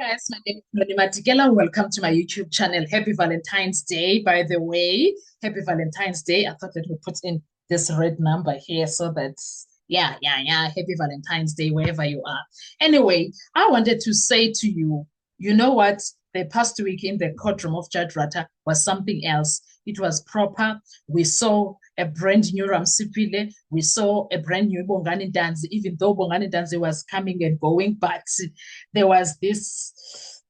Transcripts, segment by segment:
guys, my name is Noni Matikela. Welcome to my YouTube channel. Happy Valentine's Day, by the way. Happy Valentine's Day. I thought that we put in this red number here so that, yeah. Happy Valentine's Day, wherever you are. Anyway, I wanted to say to you, you know what? The past week in the courtroom of Judge Rata was something else. It was proper. We saw a brand new Ramsipile. We saw a brand new Bongani Danzi, even though Bongani Danzi was coming and going, but there was this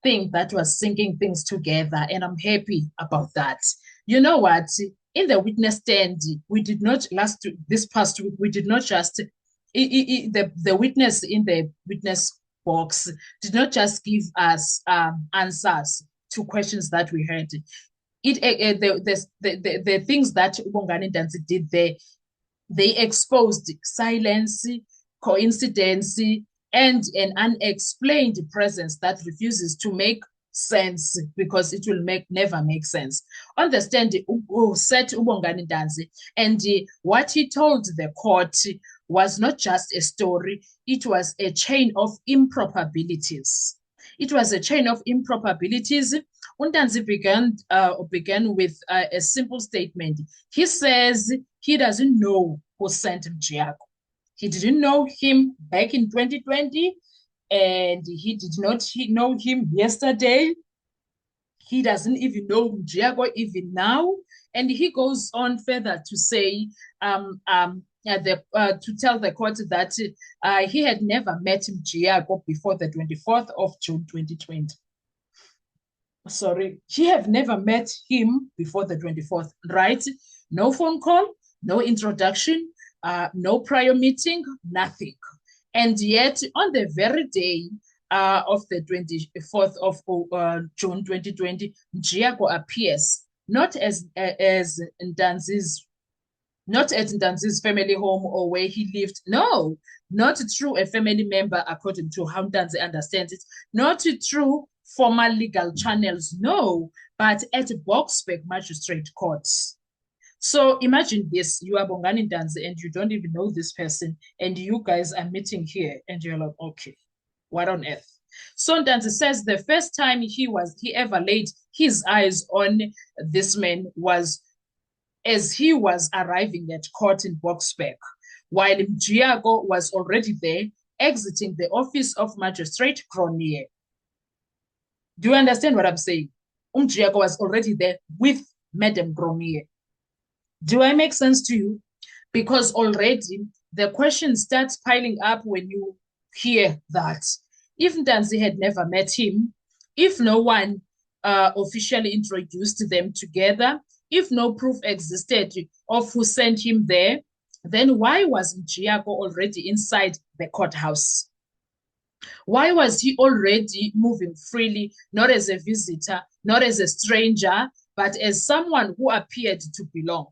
thing that was syncing things together, and I'm happy about that. You know what? In the witness stand, we did not this past week, we did not just the witness in the witness box did not just give us answers to questions that we heard. The things that Bongani Danzi did there, they exposed silence, coincidence, and an unexplained presence that refuses to make sense because it will never make sense. Understand, said Ubongani Danzi, and what he told the court was not just a story, it was a chain of improbabilities. It was a chain of improbabilities. Undanzi began with a simple statement. He says he doesn't know who sent Mjiyako. He didn't know him back in 2020, and he did not know him yesterday. He doesn't even know Mjiyako even now. And he goes on further to say, to tell the court that he had never met Mjiyako before the 24th of June 2020. Sorry, he have never met him before the 24th, right? No phone call, no introduction, no prior meeting, nothing. And yet, on the very day of the 24th of June 2020, Mjiyako appears not as Ndanzi's, not at Ndanzi's family home or where he lived. No, not through a family member, according to how Ndanzi understands it. Not through formal legal channels, no, but at Boksburg Magistrate Court. So imagine this, you are Bongani Danzi and you don't even know this person, and you guys are meeting here and you're like, okay, what on earth? So Danzi says the first time he ever laid his eyes on this man was as he was arriving at court in Boksburg, while Mjiyako was already there, exiting the office of Magistrate Cronje. Do you understand what I'm saying? Mjiyako was already there with Madam Cronje. Do I make sense to you? Because already the question starts piling up when you hear that. If Ndanzi had never met him, if no one officially introduced them together, if no proof existed of who sent him there, then why was Mjiyako already inside the courthouse? Why was he already moving freely, not as a visitor, not as a stranger, but as someone who appeared to belong,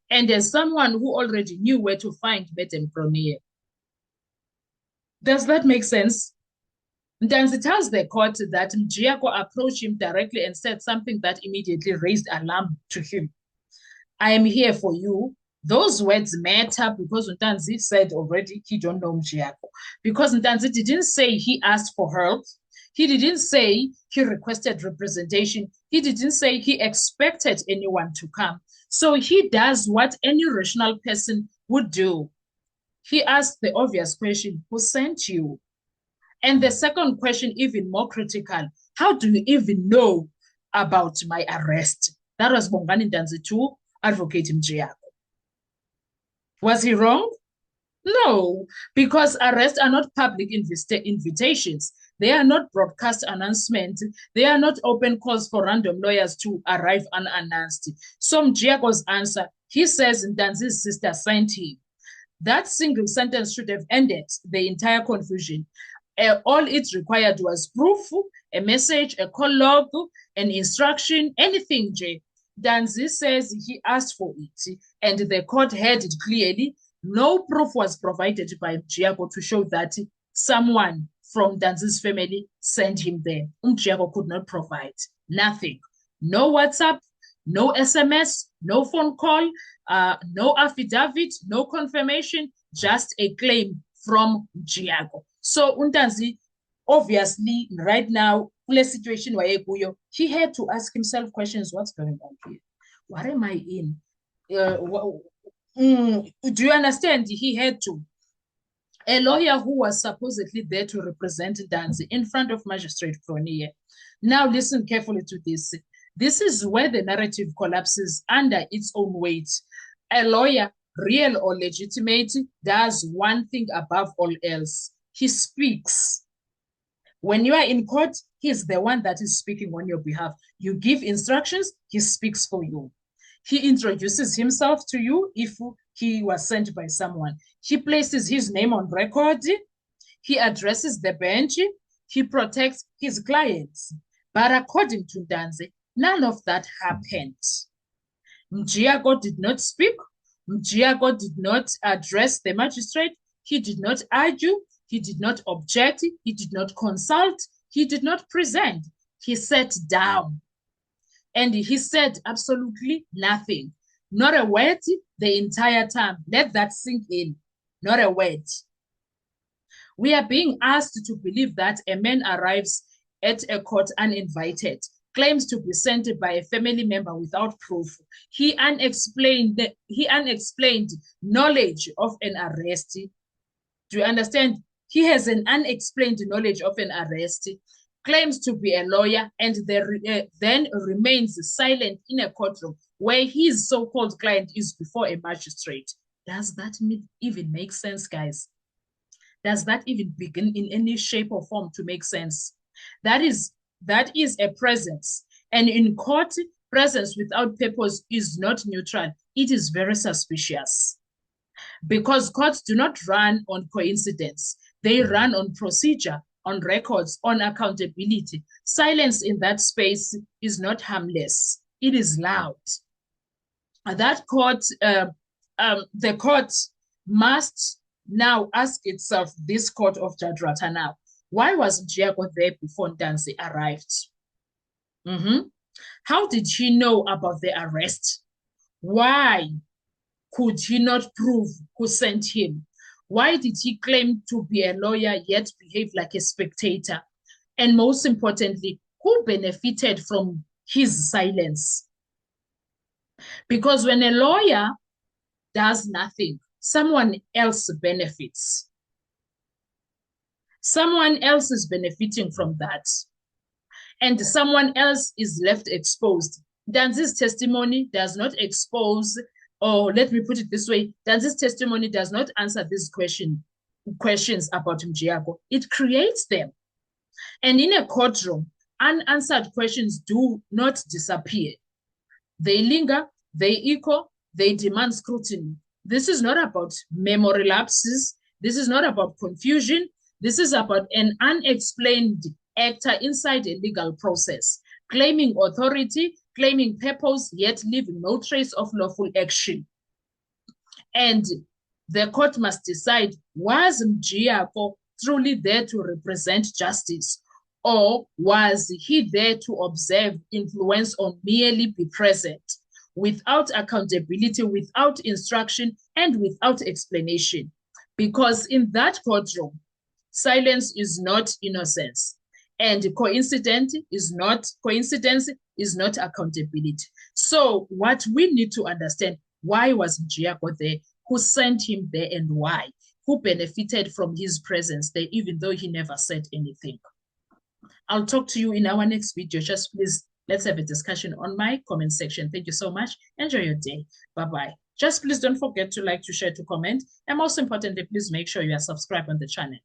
and as someone who already knew where to find Madam Cronje? Does that make sense? Ndanzi tells the court that Mjiyako approached him directly and said something that immediately raised alarm to him. I am here for you. Those words matter because Ndanzi said already he don't know Mjiyako. Because Ndanzi didn't say he asked for help. He didn't say he requested representation. He didn't say he expected anyone to come. So he does what any rational person would do. He asked the obvious question, who sent you? And the second question, even more critical, how do you even know about my arrest? That was Bongani Danzi to Advocate Mjiyako. Was he wrong? No, because arrests are not public invitations. They are not broadcast announcements. They are not open calls for random lawyers to arrive unannounced. So Mjiyako's answer, he says Ndanzi's sister sent him. That single sentence should have ended the entire confusion. All it required was proof, a message, a call log, an instruction, anything, Jay. Danzi says he asked for it, and the court heard it clearly. No proof was provided by Mjiyako to show that someone from Danzi's family sent him there. Mjiyako could not provide nothing. No WhatsApp, no SMS, no phone call, no affidavit, no confirmation, just a claim from Mjiyako. So Ndanzi obviously, right now, kule situation wayekuyo, he had to ask himself questions. What's going on here? What am I in? Do you understand? He had to. A lawyer who was supposedly there to represent Danzi in front of Magistrate Cronje. Now listen carefully to this. This is where the narrative collapses under its own weight. A lawyer, real or legitimate, does one thing above all else. He speaks. When you are in court, he's the one that is speaking on your behalf. You give instructions, he speaks for you. He introduces himself to you if he was sent by someone. He places his name on record. He addresses the bench. He protects his clients. But according to Ntanzi, none of that happened. Mjiako did not speak. Mjiako did not address the magistrate. He did not argue. He did not object. He did not consult. He did not present. He sat down. And he said absolutely nothing. Not a word the entire time. Let that sink in. Not a word. We are being asked to believe that a man arrives at a court uninvited, claims to be sent by a family member without proof. He unexplained knowledge of an arrest. Do you understand? He has an unexplained knowledge of an arrest, claims to be a lawyer, and then remains silent in a courtroom where his so-called client is before a magistrate. Does that even make sense, guys? Does that even begin in any shape or form to make sense? That is a presence. And in court, presence without purpose is not neutral. It is very suspicious. Because courts do not run on coincidence. They run on procedure, on records, on accountability. Silence in that space is not harmless. It is loud. That court, the court must now ask itself, this court of Jadrata now, why was Mjiako there before Ntanzi arrived? How did he know about the arrest? Why could he not prove who sent him? Why did he claim to be a lawyer yet behave like a spectator? And most importantly, who benefited from his silence? Because when a lawyer does nothing, someone else benefits. Someone else is benefiting from that. And someone else is left exposed. Ntanzi's testimony does not expose, or let me put it this way, Ntanzi's testimony does not answer these questions about Mjiako. It creates them. And in a courtroom, unanswered questions do not disappear. They linger, they echo, they demand scrutiny. This is not about memory lapses. This is not about confusion. This is about an unexplained actor inside a legal process, claiming authority, claiming purpose, yet leaving no trace of lawful action. And the court must decide, was Mjiako truly there to represent justice? Or was he there to observe, influence, or merely be present? Without accountability, without instruction, and without explanation. Because in that courtroom, silence is not innocence. And coincidence is not accountability. So what we need to understand, why was Mjiako there? Who sent him there and why? Who benefited from his presence there, even though he never said anything? I'll talk to you in our next video. Just please, let's have a discussion on my comment section. Thank you so much. Enjoy your day. Bye-bye. Just please don't forget to like, to share, to comment. And most importantly, please make sure you are subscribed on the channel.